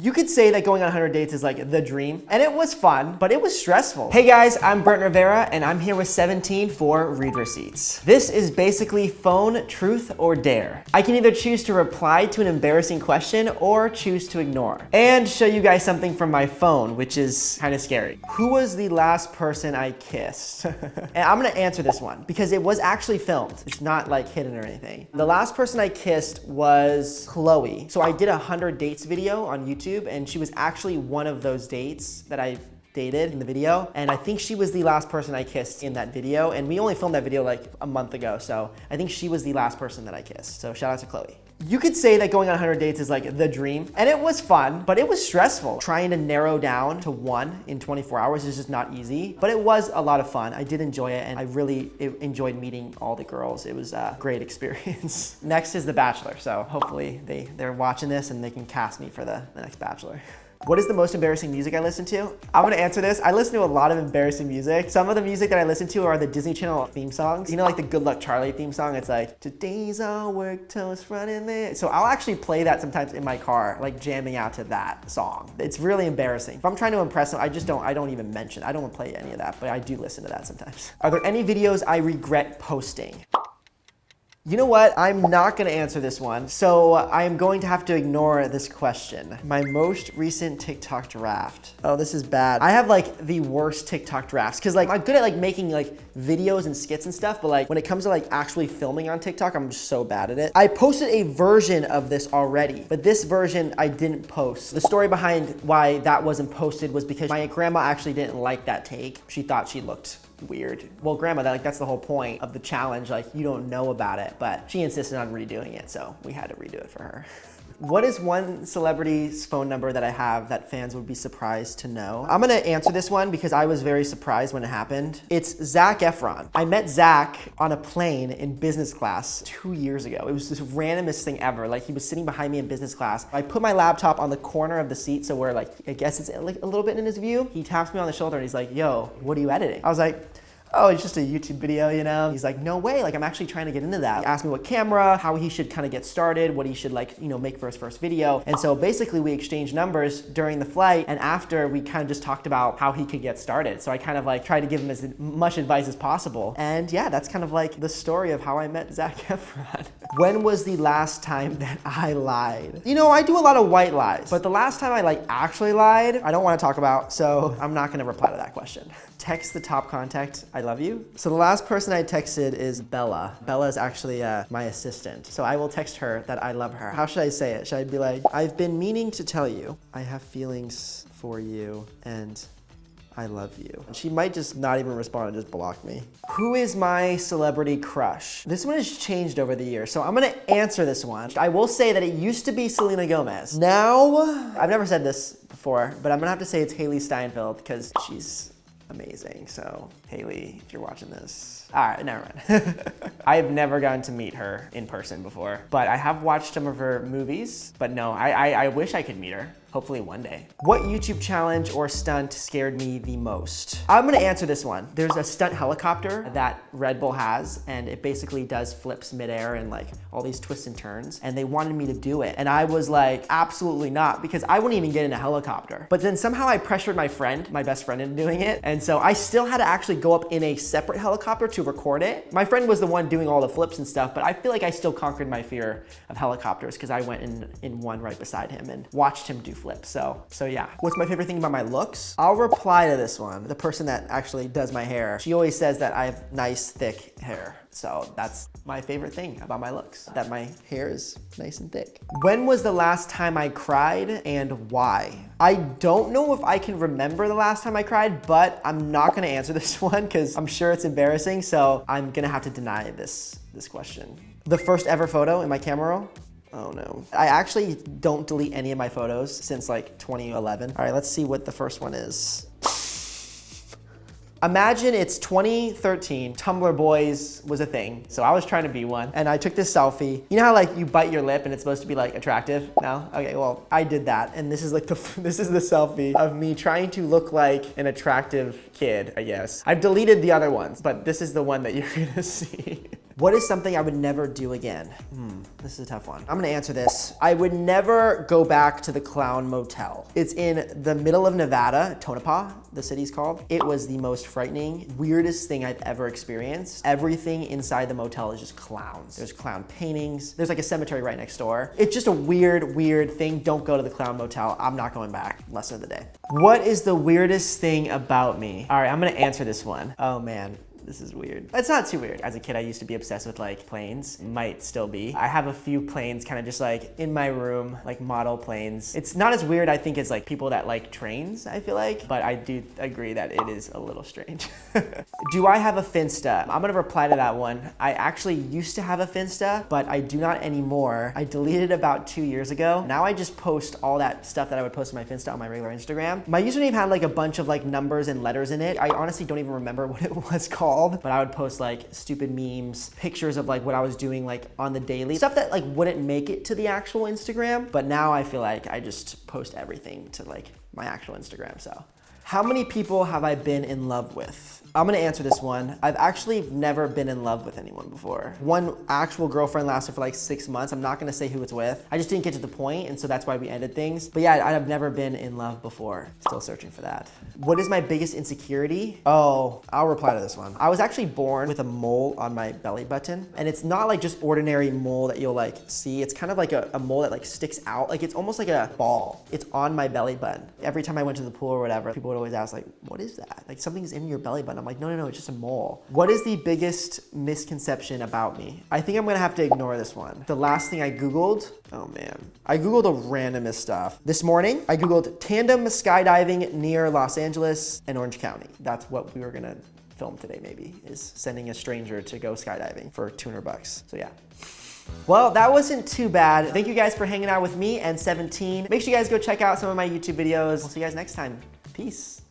You could say that going on 100 dates is like the dream, and it was fun, but it was stressful. Hey guys, I'm Brent Rivera, and I'm here with 17 for Read Receipts. This is basically phone truth or dare. I can either choose to reply to an embarrassing question or choose to ignore. And show you guys something from my phone, which is kind of scary. Who was the last person I kissed? And I'm gonna answer this one because it was actually filmed. It's not like hidden or anything. The last person I kissed was Chloe. So I did a 100 dates video on YouTube, and she was actually one of those dates that I dated in the video. And I think she was the last person I kissed in that video. And we only filmed that video like a month ago. So I think she was the last person that I kissed. So shout out to Chloe. You could say that going on 100 dates is like the dream, and it was fun, but it was stressful. Trying to narrow down to one in 24 hours is just not easy, but it was a lot of fun. I did enjoy it, and I really enjoyed meeting all the girls. It was a great experience. Next is The Bachelor, so hopefully they're watching this and they can cast me for the next Bachelor. What is the most embarrassing music I listen to? I'm gonna answer this. I listen to a lot of embarrassing music. Some of the music that I listen to are the Disney Channel theme songs. You know, like the Good Luck Charlie theme song? It's like, today's our work toast running there. So I'll actually play that sometimes in my car, like jamming out to that song. It's really embarrassing. If I'm trying to impress them, I don't even mention. I don't wanna play any of that, but I do listen to that sometimes. Are there any videos I regret posting? You know what? I'm not gonna answer this one, so I'm going to have to ignore this question. My most recent TikTok draft. Oh, this is bad. I have like the worst TikTok drafts, cause like I'm good at like making like videos and skits and stuff, but like when it comes to like actually filming on TikTok, I'm just so bad at it. I posted a version of this already, but this version I didn't post. The story behind why that wasn't posted was because my grandma actually didn't like that take. She thought she looked weird. Well, grandma, that's the whole point of the challenge. Like, you don't know about it, but she insisted on redoing it, so we had to redo it for her. What is one celebrity's phone number that I have that fans would be surprised to know? I'm gonna answer this one because I was very surprised when it happened. It's ZAC EFRON. I met ZAC on a plane in business class 2 years ago. It was the randomest thing ever. Like, he was sitting behind me in business class. I put my laptop on the corner of the seat, so where like, I guess it's like a little bit in his view. He taps me on the shoulder and he's like, yo, what are you editing? I was like, oh, it's just a YouTube video, you know? He's like, no way, like I'm actually trying to get into that. He asked me what camera, how he should kind of get started, what he should like, you know, make for his first video. And so basically we exchanged numbers during the flight, and after we kind of just talked about how he could get started. So I kind of like tried to give him as much advice as possible. And yeah, that's kind of like the story of how I met ZAC EFRON. When was the last time that I lied? You know, I do a lot of white lies, but the last time I like actually lied, I don't want to talk about, so I'm not gonna reply to that question. Text the top contact, I love you. So the last person I texted is Bella. Bella is actually my assistant. So I will text her that I love her. How should I say it? Should I be like, I've been meaning to tell you, I have feelings for you and I love you. She might just not even respond and just block me. Who is my celebrity crush? This one has changed over the years, so I'm gonna answer this one. I will say that it used to be Selena Gomez. Now, I've never said this before, but I'm gonna have to say it's Haley Steinfeld because she's amazing. So Haley, if you're watching this, all right, never mind. I've never gotten to meet her in person before, but I have watched some of her movies, but no, I wish I could meet her. Hopefully one day. What YouTube challenge or stunt scared me the most? I'm gonna answer this one. There's a stunt helicopter that Red Bull has, and it basically does flips midair and like all these twists and turns, and they wanted me to do it. And I was like, absolutely not, because I wouldn't even get in a helicopter. But then somehow I pressured my friend, my best friend, into doing it. And so I still had to actually go up in a separate helicopter to record it. My friend was the one doing all the flips and stuff, but I feel like I still conquered my fear of helicopters because I went in one right beside him and watched him do flips. So yeah. What's my favorite thing about my looks? I'll reply to this one. The person that actually does my hair, she always says that I have nice, thick hair. So that's my favorite thing about my looks, that my hair is nice and thick. When was the last time I cried and why? I don't know if I can remember the last time I cried, but I'm not gonna answer this one because I'm sure it's embarrassing. So I'm gonna have to deny this question. The first ever photo in my camera roll? Oh no. I actually don't delete any of my photos since like 2011. All right, let's see what the first one is. Imagine it's 2013, Tumblr boys was a thing. So I was trying to be one and I took this selfie. You know how like you bite your lip and it's supposed to be like attractive? No? Okay, well, I did that. And this is like this is the selfie of me trying to look like an attractive kid, I guess. I've deleted the other ones, but this is the one that you're gonna see. What is something I would never do again? This is a tough one. I'm gonna answer this. I would never go back to the Clown Motel. It's in the middle of Nevada, Tonopah, the city's called. It was the most frightening, weirdest thing I've ever experienced. Everything inside the motel is just clowns. There's clown paintings. There's like a cemetery right next door. It's just a weird thing. Don't go to the Clown Motel. I'm not going back. Lesson of the day. What is the weirdest thing about me? All right, I'm gonna answer this one. Oh man. This is weird. It's not too weird. As a kid, I used to be obsessed with like planes. Might still be. I have a few planes kind of just like in my room, like model planes. It's not as weird, I think, as like people that like trains, I feel like, but I do agree that it is a little strange. Do I have a Finsta? I'm gonna reply to that one. I actually used to have a Finsta, but I do not anymore. I deleted it about 2 years ago. Now I just post all that stuff that I would post on my Finsta on my regular Instagram. My username had like a bunch of like numbers and letters in it. I honestly don't even remember what it was called. But I would post like stupid memes, pictures of like what I was doing like on the daily, stuff that like wouldn't make it to the actual Instagram. But now I feel like I just post everything to like my actual Instagram, so. How many people have I been in love with? I'm gonna answer this one. I've actually never been in love with anyone before. One actual girlfriend lasted for like 6 months. I'm not gonna say who it's with. I just didn't get to the point, and so that's why we ended things. But yeah, I've never been in love before. Still searching for that. What is my biggest insecurity? Oh, I'll reply to this one. I was actually born with a mole on my belly button, and it's not like just ordinary mole that you'll like see. It's kind of like a mole that like sticks out. Like it's almost like a ball. It's on my belly button. Every time I went to the pool or whatever, people would always ask like, what is that? Like something's in your belly button. I'm like, no, it's just a mole. What is the biggest misconception about me? I think I'm gonna have to ignore this one. The last thing I Googled, oh man. I Googled the randomest stuff. This morning, I Googled tandem skydiving near Los Angeles and Orange County. That's what we were gonna film today maybe, is sending a stranger to go skydiving for $200. So yeah. Well, that wasn't too bad. Thank you guys for hanging out with me and 17. Make sure you guys go check out some of my YouTube videos. We'll see you guys next time. Peace.